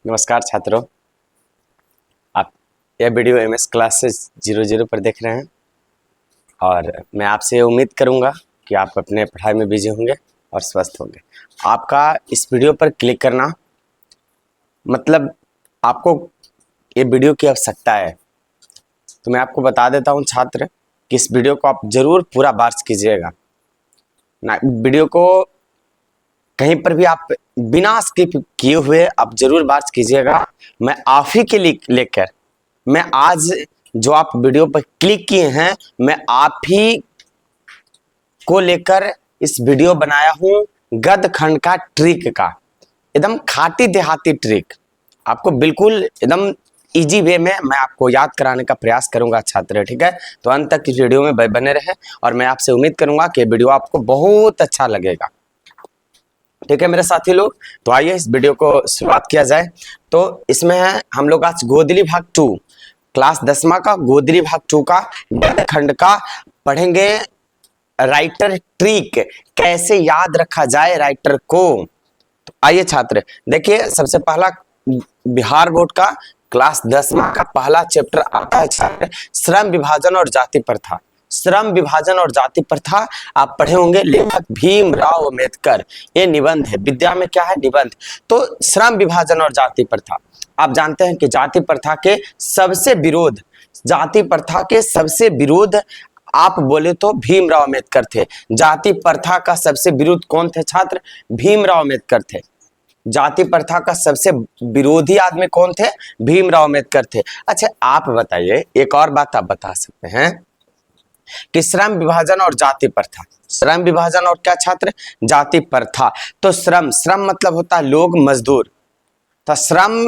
नमस्कार छात्रों। आप यह वीडियो एमएस क्लासेस 00 पर देख रहे हैं और मैं आपसे उम्मीद करूंगा कि आप अपने पढ़ाई में बिजी होंगे और स्वस्थ होंगे। आपका इस वीडियो पर क्लिक करना मतलब आपको ये वीडियो की आवश्यकता है। तो मैं आपको बता देता हूं छात्र कि इस वीडियो को आप जरूर पूरा वॉच कीजिएगा ना। वीडियो को कहीं पर भी आप बिना स्किप किए हुए आप जरूर वॉच कीजिएगा। मैं आप ही के लिए लेकर मैं आज जो आप वीडियो पर क्लिक किए हैं, मैं आप ही को लेकर इस वीडियो बनाया हूं गद खंड का ट्रिक का, एकदम खाटी देहाती ट्रिक। आपको बिल्कुल एकदम इजी वे में मैं आपको याद कराने का प्रयास करूंगा छात्र, ठीक है। तो अंत तक इस वीडियो में बने रहे और मैं आपसे उम्मीद करूंगा कि वीडियो आपको बहुत अच्छा लगेगा, ठीक है मेरे साथी लोग। तो आइए इस वीडियो को शुरुआत किया जाए। तो इसमें है हम लोग आज गोदली भाग 2 क्लास 10वीं का गोदली भाग 2 का गद खंड का पढ़ेंगे। राइटर ट्रिक कैसे याद रखा जाए राइटर को। तो आइए छात्र देखिए, सबसे पहला बिहार बोर्ड का क्लास 10वीं का पहला चैप्टर आता है छात्र श्रम विभाजन और जाति प्रथा। श्रम विभाजन और जाति प्रथा आप पढ़े होंगे, लेखक भीमराव अम्बेडकर। ये निबंध है, विद्या में क्या है निबंध। तो श्रम विभाजन और जाति प्रथा आप जानते हैं कि जाति प्रथा के सबसे विरोध, जाति प्रथा के सबसे विरोध आप बोले तो भीमराव अम्बेडकर थे। जाति प्रथा का सबसे विरोध कौन थे छात्र? भीमराव अम्बेडकर थे। जाति प्रथा का सबसे विरोधी आदमी कौन थे? भीमराव अम्बेडकर थे। अच्छा आप बताइए, एक और बात आप बता सकते हैं कि श्रम विभाजन और जाति प्रथा, श्रम विभाजन और क्या छात्र? जाति प्रथा। तो श्रम, श्रम मतलब होता है लोग, मजदूर। तो श्रम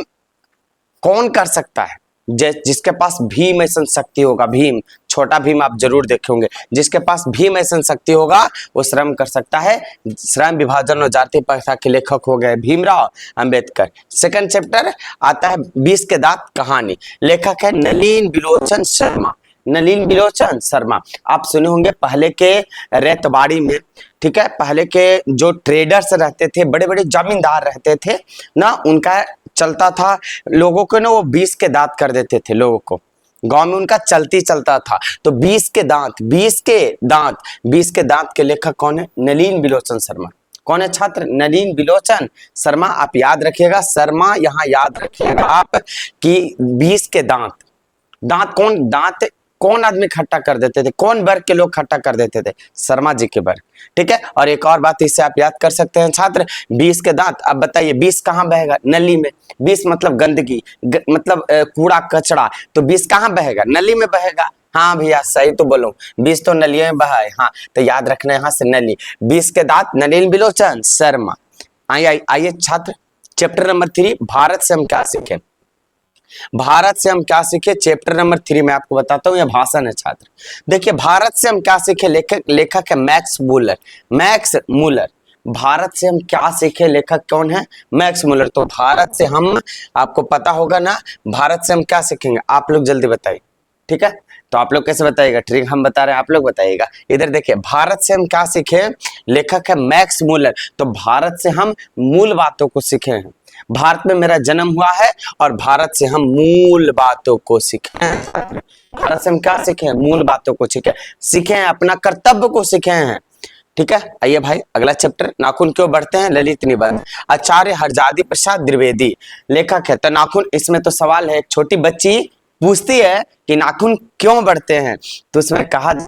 कौन कर सकता है? जिसके पास भीम ऐसा शक्ति होगा, भीम, छोटा भीम आप जरूर देखे होंगे, जिसके पास भीम ऐसा शक्ति होगा वो श्रम कर सकता है। श्रम विभाजन और जाति प्रथा के लेखक हो गए भीमराव अम्बेडकर। सेकंड चैप्टर आता है 20 के दांत कहानी, लेखक है नलिन बिलोचन शर्मा। नलिन बिलोचन शर्मा आप सुने होंगे पहले के रेतवाड़ी में, ठीक है। पहले के जो ट्रेडर्स रहते थे, बड़े बड़े जमींदार रहते थे ना, उनका चलता था लोगों को ना, वो 20 के दांत कर देते थे लोगों को, गांव में उनका चलती चलता था। तो 20 के दांत, 20 के दांत, 20 के दांत के लेखक कौन है? नलिन बिलोचन शर्मा। कौन है छात्र? नलिन बिलोचन शर्मा। आप याद रखिएगा शर्मा, यहाँ याद रखिएगा आप कि 20 के दांत, दांत कौन, दांत कौन आदमी खट्टा कर देते थे, कौन वर्ग के लोग खट्टा कर देते थे? शर्मा जी के वर्ग, ठीक है। और एक और बात इससे आप याद कर सकते हैं छात्र, 20 के दांत। अब बताइए 20 कहाँ बहेगा? नली में। 20 मतलब गंदगी, मतलब कूड़ा कचरा। तो 20 कहाँ बहेगा? नली में बहेगा। हाँ भैया सही तो बोलो, 20 तो नलियों में बहा है। हाँ तो याद रखना यहाँ से नली। 20 के दांत नलिन बिलोचन शर्मा। आइए छात्र चैप्टर नंबर 3 भारत से हम क्या सीखे। भारत से हम क्या सीखे चैप्टर नंबर 3 में आपको बताता हूं, यह भाषण है छात्र। देखिए भारत से हम क्या सीखे, लेखक है Max Muller. Max Muller. Bharat से हम क्या सीखे, लेखक कौन है? Max Muller. तो भारत से हम, आपको पता होगा ना, भारत से हम क्या सीखेंगे, आप लोग जल्दी बताइए, ठीक है। तो आप लोग कैसे बताइएगा, ट्रिक हम बता रहे हैं, आप लोग बताइएगा। इधर देखिए भारत से हम क्या सीखे, लेखक है मैक्स मूलर। तो भारत से हम मूल बातों को सीखे हैं। भारत में मेरा जन्म हुआ है और भारत से हम मूल बातों को सीखे हैं। भारत से हम क्या सीखे हैं? मूल बातों को सीखे हैं, अपना कर्तव्य को सीखे हैं, ठीक है। आइए भाई अगला चैप्टर, नाखून क्यों बढ़ते हैं, ललित निबंध। आचार्य हरजादी प्रसाद द्विवेदी लेखक है। तो नाखून, इसमें तो सवाल है, एक छोटी बच्ची पूछती है कि नाखून क्यों बढ़ते हैं, तो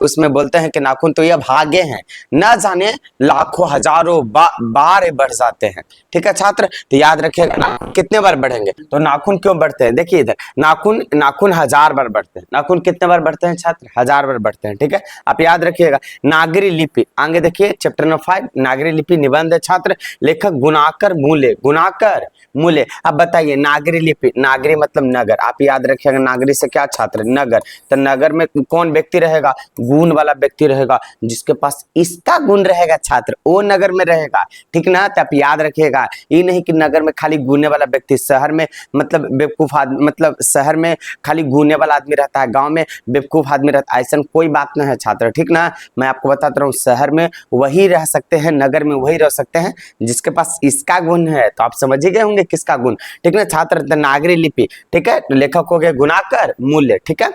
उसमें बोलते हैं कि नाखून तो ये भागे हैं, ना जाने लाखों हजारों बार बढ़ जाते हैं, ठीक है छात्र। तो याद रखिएगा नाखून कितने बार बढ़ेंगे। तो नाखून क्यों बढ़ते हैं, देखिए इधर नाखून 1000 बार बढ़ते हैं। नाखून कितने बार बढ़ते हैं छात्र? 1000 बार बढ़ते हैं, ठीक है। आप याद रखिएगा। नागरी लिपि, आगे देखिए चैप्टर नंबर 5 नागरी लिपि निबंध है छात्र, लेखक गुणाकर मूले। गुणाकर मूले। अब बताइए नागरी लिपि, नागरी मतलब नगर, आप याद रखिएगा नागरी नागरी से क्या छात्र, नगर। तो नगर में कौन व्यक्ति रहेगा, गुण वाला व्यक्ति रहेगा, जिसके पास इसका गुण रहेगा छात्र वो नगर में रहेगा, ठीक ना। तो आप याद रखिएगा, ये नहीं कि नगर में खाली गुने वाला व्यक्ति, शहर में मतलब बेवकूफ आदमी, मतलब शहर में खाली गुने वाला आदमी रहता है, गांव में बेवकूफ आदमी रहता है, ऐसा कोई बात नहीं है छात्र, ठीक ना। मैं आपको बताता रहा हूँ, शहर में वही रह सकते हैं, नगर में वही रह सकते हैं जिसके पास इसका गुण है। तो आप समझ ही गए होंगे किसका गुण, ठीक ना छात्र। नागरी लिपि, ठीक है, लेखक हो गए गुणाकर, मूल्य, ठीक है।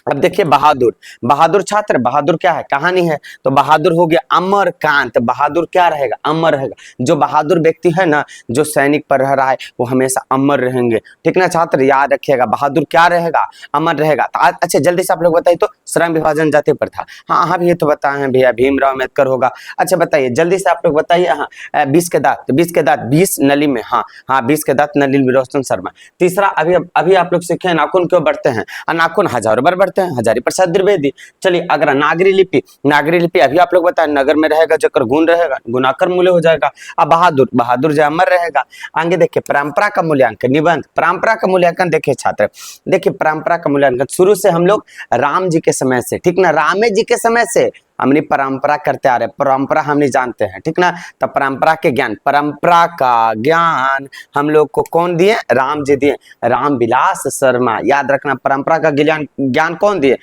अब देखिए बहादुर, बहादुर छात्र, बहादुर क्या है, कहानी है। तो बहादुर हो गया अमरकांत, बहादुर क्या रहेगा, अमर रहेगा। जो बहादुर व्यक्ति है ना, जो सैनिक पर रह रहा है, वो हमेशा अमर रहेंगे, ठीक ना छात्र, याद रखिएगा। बहादुर क्या रहेगा, अमर रहेगा। अच्छा जल्दी से आप लोग बताइए तो, श्रम विभाजन जाति प्रथा, हाँ हाँ ये तो बताए हैं भैया, भीमराव अम्बेडकर होगा। अच्छा बताइए जल्दी से आप लोग बताइए, हाँ 20 के दांत, 20 के दांत, 20 नली में, हाँ हाँ 20 के दांत नलिनी रोशन शर्मा। तीसरा, अभी अभी आप लोग सीखे नाखून क्यों बढ़ते हैं, नाखून हजारों बार बढ़ते हैं, हजारी प्रसाद द्विवेदी। चलिए अगर नागरी लिपि, नागरी लिपि अभी आप लोग बताएं, नगर में रहेगा जकर गुण रहेगा, गुणाकर मूल्य हो जाएगा। अब बहादुर, बहादुर जो अमर रहेगा। आगे देखिए परंपरा का मूल्यांकन, निबंध, परंपरा का मूल्यांकन देखिए छात्र, देखिए परंपरा का मूल्यांकन शुरू से हम लोग राम जी के समय से, ठीक ना, रामे जी के समय से हमने परंपरा करते आ रहे, परंपरा हमने जानते हैं, ठीक ना। तो परंपरा के ज्ञान, परंपरा का ज्ञान हम लोग को कौन दिए, राम जी दिए, रामविलास शर्मा। याद रखना परंपरा का ज्ञान, ज्ञान कौन दिए,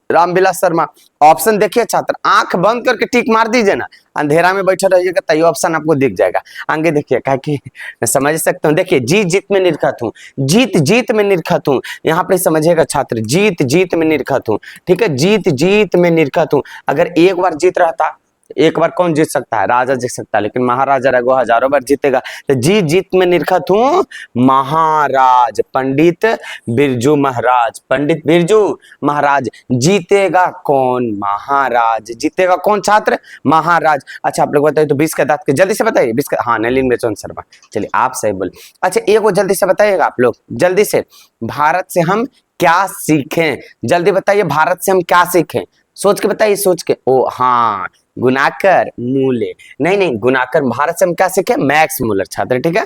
रामविलास शर्मा। ऑप्शन देखिए छात्र, आंख बंद करके टिक मार दीजिए ना, अंधेरा में बैठे रहिएगा तो ये ऑप्शन आपको दिख जाएगा। आगे देखिए क्या कि समझ सकते हो, देखिए जीत जीत में निरखत हूँ, जीत जीत में निरखत हूँ, यहाँ पे समझिएगा छात्र, जीत जीत में निरखत हूँ, ठीक है, जीत जीत में निरखत हूँ। अगर एक बार जीत रहता, एक बार कौन जीत सकता है, राजा जीत सकता है, लेकिन महाराजा रघु हजारों बार जीतेगा। तो जीत जीत में निरखत हूँ महाराज, पंडित बिरजू महाराज, पंडित बिरजू महाराज। जीतेगा कौन, महाराज, जीतेगा कौन छात्र, महाराज। अच्छा आप लोग बताइए तो 20 के दांत के, जल्दी से बताइए 20 का, हाँ नलिनी रोशन शर्मा। चलिए आप सही बोले। अच्छा एक वो जल्दी से बताइएगा आप लोग, जल्दी से, भारत से हम क्या सीखें, जल्दी बताइए, भारत से हम क्या सीखें, सोच के बताइए, सोच के। ओ हाँ, गुणाकर मूल्य, नहीं नहीं गुणाकर, भारत से हम क्या सीखे, मैक्स मूलर छात्र, ठीक है।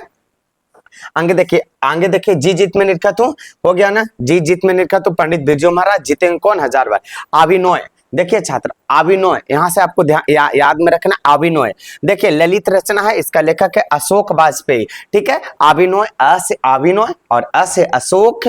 आगे देखिए, आगे देखिए, जी जीत में निरखत हूं, हो गया ना, जी जीत में निरखत हूं, पंडित बिरजू महाराज, जीतेंगे कौन, हजार बार। अभिनय, देखिए छात्र अभिनय, यहां से आपको याद में रखना अभिनय। देखिए ललित रचना है, इसका लेखक है अशोक वाजपेयी, ठीक है। अभिनय, अ से अभिनय और अ से अशोक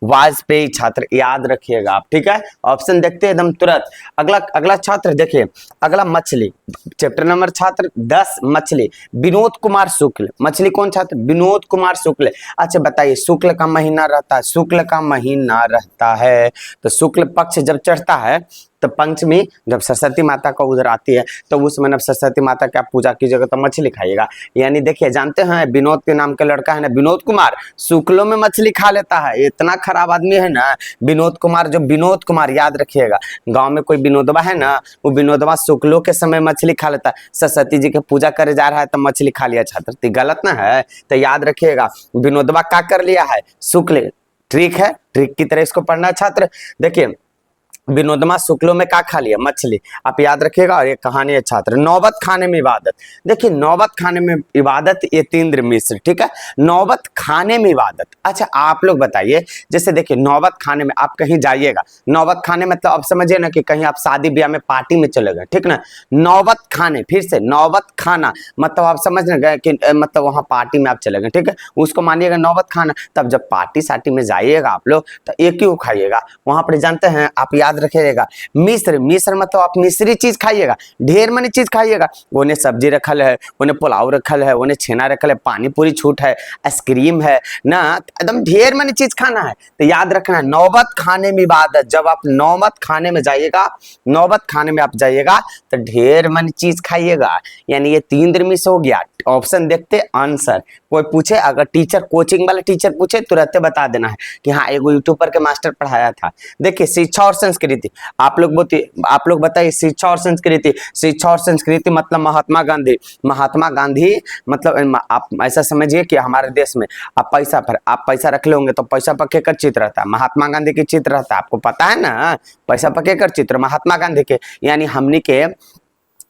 वाजपेयी छात्र, याद रखिएगा आप, ठीक है। ऑप्शन देखते हैं एकदम तुरंत। अगला अगला छात्र देखिए, अगला मछली, चैप्टर नंबर छात्र 10 मछली, विनोद कुमार शुक्ल, मछली कौन छात्र, विनोद कुमार शुक्ल। अच्छा बताइए शुक्ल का महीना रहता है, शुक्ल का महीना रहता है, तो शुक्ल पक्ष जब चढ़ता है तो पंचमी, जब सरस्वती माता का उधर आती है, तो उस समय सरस्वती माता की आप पूजा कीजिएगा तो मछली खाइएगा। यानी देखिए जानते हैं विनोद के नाम का लड़का है ना, विनोद कुमार, शुक्लों में मछली खा लेता है, इतना खराब आदमी है ना विनोद कुमार। जो विनोद कुमार, याद रखिएगा, गांव में कोई विनोदवा है ना, वो विनोदवा शुक्लों के समय मछली खा लेता है। सरस्वती जी की पूजा करे जा रहा है तो मछली खा लिया छात्र, तो गलत ना है। तो याद रखिएगा विनोदवा क्या कर लिया है, शुक्ल, ट्रिक है, ट्रिक की तरह इसको पढ़ना छात्र। देखिए विनोदमा शुक्लों में क्या खा लिया, मछली, आप याद रखिएगा। और ये कहानी है छात्र, नौबत खाने में इबादत। देखिए नौबत खाने में इबादत, यतीन्द्र मिश्र, ठीक है, नौबत खाने में इबादत। अच्छा आप लोग बताइए, जैसे देखिए नौबत खाने में आप कहीं जाइएगा, नौबत खाने मतलब आप समझिए ना कि कहीं आप शादी ब्याह में पार्टी में चले गए, ठीक ना, नौबत खाने, फिर से नौबत खाना मतलब आप समझ न गए कि मतलब वहां पार्टी में आप चले गए, ठीक है, उसको मानिएगा नौबत खाना। तब जब पार्टी सार्टी में जाइएगा आप लोग तो एक ही खाइएगा, वहां पर जानते हैं आप, याद रखिएगा मिश्र, मिश्र मतलब आप मिश्री चीज खाइएगा, ढेर मनी चीज खाइएगा, उन्हें सब्जी रखल है, उन्हें पुलाव रखल है, उन्हें छेना रखल है, पानी पूरी छूट है, आइसक्रीम है ना, एकदम ढेर मनी चीज खाना है। तो याद रखना नौबत खाने में इबादत, जब आप नौबत खाने में जाइएगा, नौबत खाने में आप जाइएगा तो ढेर मनी चीज खाइएगा, यानी ये 3 दिन मिस हो गया। ऑप्शन देखते आंसर, कोई पूछे अगर टीचर, कोचिंग वाला टीचर पूछे तुरंत बता देना है कि हाँ एगो यूट्यूबर के मास्टर पढ़ाया था। देखिए शिक्षा और संस्कृति, आप लोग बताइए, शिक्षा और संस्कृति, शिक्षा और संस्कृति मतलब महात्मा गांधी, महात्मा गांधी मतलब आप ऐसा समझिए कि हमारे देश में आप पैसा रख लेंगे तो पैसा पर केकर चित्र रहता है, महात्मा गांधी के चित्र रहता है, आपको पता है ना, पैसा पर केकर चित्र, महात्मा गांधी के। यानी हमने के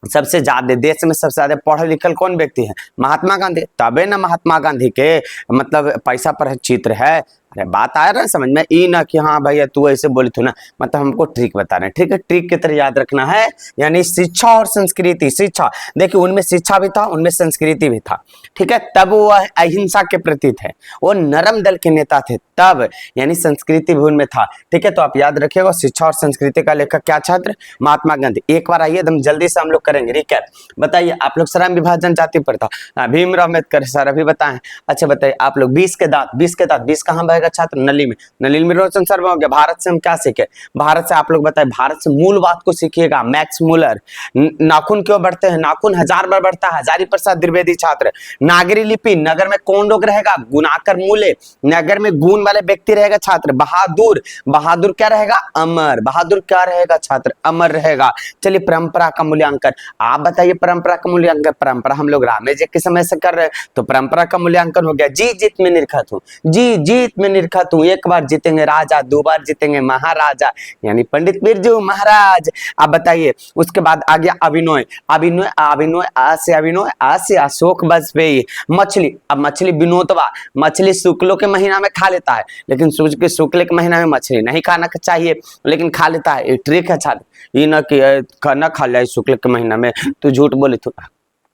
सबसे ज्यादा देश में सबसे ज्यादा पढ़े लिखल कौन व्यक्ति है, महात्मा गांधी, तबे ना महात्मा गांधी के मतलब पैसा पर चित्र है। अरे बात आ रहा है समझ में, ई ना कि हाँ भैया तू ऐसे बोली थी ना, मतलब हमको ट्रिक बता रहे हैं, ठीक है। ट्रिक की तरह याद रखना है, यानी शिक्षा और संस्कृति। शिक्षा देखिए उनमें शिक्षा भी था, उनमें संस्कृति भी था, ठीक है। तब वो अहिंसा के प्रति थे, वो नरम दल के नेता थे तब, यानी संस्कृति भी उनमें था, ठीक है। तो आप याद रखिएगा शिक्षा और संस्कृति का लेखक क्या छात्र, महात्मा गांधी। एक बार आइए एकदम जल्दी से हम लोग करेंगे रिकैप। बताइए आप लोग श्रम विभाजन जाति प्रथा, भीमराव अम्बेडकर सर अभी बताएं। अच्छा बताइए आप लोग 20 के दांत, 20 के दांत, 20 कहाँ बहेगा छात्र, नली में। नलिन में रोशन सर हो गया। भारत से हम क्या सीखे, भारत से आप लोग बताए, भारत से मूल बात को सीखिएगा, मैक्स मूलर। नाखून क्यों बढ़ते हैं, नाखून 1000 बार बढ़ता है, हजारी प्रसाद द्विवेदी छात्र। नागरी लिपि, नगर में कौन लोग रहेगा, गुणाकर मूले, नगर में गुण वाले व्यक्ति रहेगा छात्र। बहादुर, बहादुर क्या रहेगा, अमर, बहादुर क्या रहेगा छात्र, अमर रहेगा। चलिए परंपरा का मूल्यांकन, आप बताइए परंपरा का मूल्यांकन। परंपरा हम लोग रामेजे के समय से कर रहे हैं, तो परंपरा का मूल्यांकन हो गया, जी जीत में निरखत हूँ, जी जीत में निरखत हूँ। एक बार जीतेंगे राजा, दो बार जीतेंगे महाराजा, यानी पंडित बिरजू महाराज। आप बताइए उसके बाद आ गया अभिनय, अभिनय, अभिनय, आ से अभिनय, आ से अशोक वाजपेयी। मछली, अब मछली विनोदवा, मछली शुक्लों के महीना में खा लेता है, लेकिन शुक्ल के महीना में मछली नहीं खाना चाहिए, लेकिन खा लेता है, ट्रिक है छात्र। ये ना कि न खा लिया शुक्ल के महीना में, तो झूठ बोले तो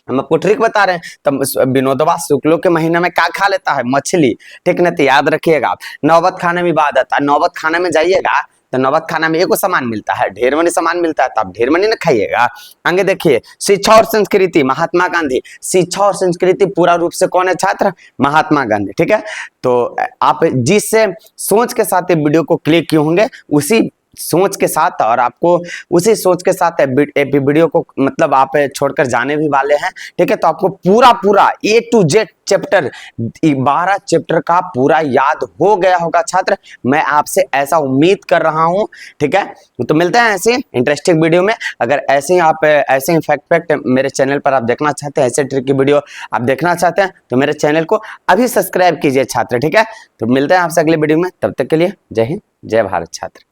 हम आपको ट्रिक बता रहे हैं। तब विनोदवा शुक्लों के महीने में क्या खा लेता है, मछली, ठीक ना। तो याद रखिएगा आप। नौबत खाने में बात आता है, नौबत खाना में जाइएगा तो नौबत खाना में एको सामान मिलता है, ढेर मनी सामान मिलता है, तो आप ढेर मनी ना खाइएगा। आगे देखिए शिक्षा और संस्कृति, महात्मा गांधी। शिक्षा और संस्कृति पूरा रूप से कौन है छात्र, महात्मा गांधी, ठीक है। तो आप जिस सोच के साथ ये वीडियो को क्लिक किए होंगे, उसी सोच के साथ और आपको उसी सोच के साथ वीडियो को मतलब आप छोड़कर जाने भी वाले हैं, ठीक है। तो आपको पूरा पूरा A to Z chapter 12 chapter का पूरा याद हो गया होगा छात्र, मैं आपसे ऐसा उम्मीद कर रहा हूं, ठीक है। तो मिलते हैं ऐसे इंटरेस्टिंग वीडियो में। अगर ऐसे ही आप ऐसे ही फैक्ट मेरे चैनल पर आप देखना चाहते हैं, ऐसे ट्रिक की वीडियो आप देखना चाहते हैं, तो मेरे चैनल को अभी सब्सक्राइब कीजिए छात्र, ठीक है। तो मिलते हैं आपसे अगले वीडियो में, तब तक के लिए जय हिंद, जय भारत छात्र।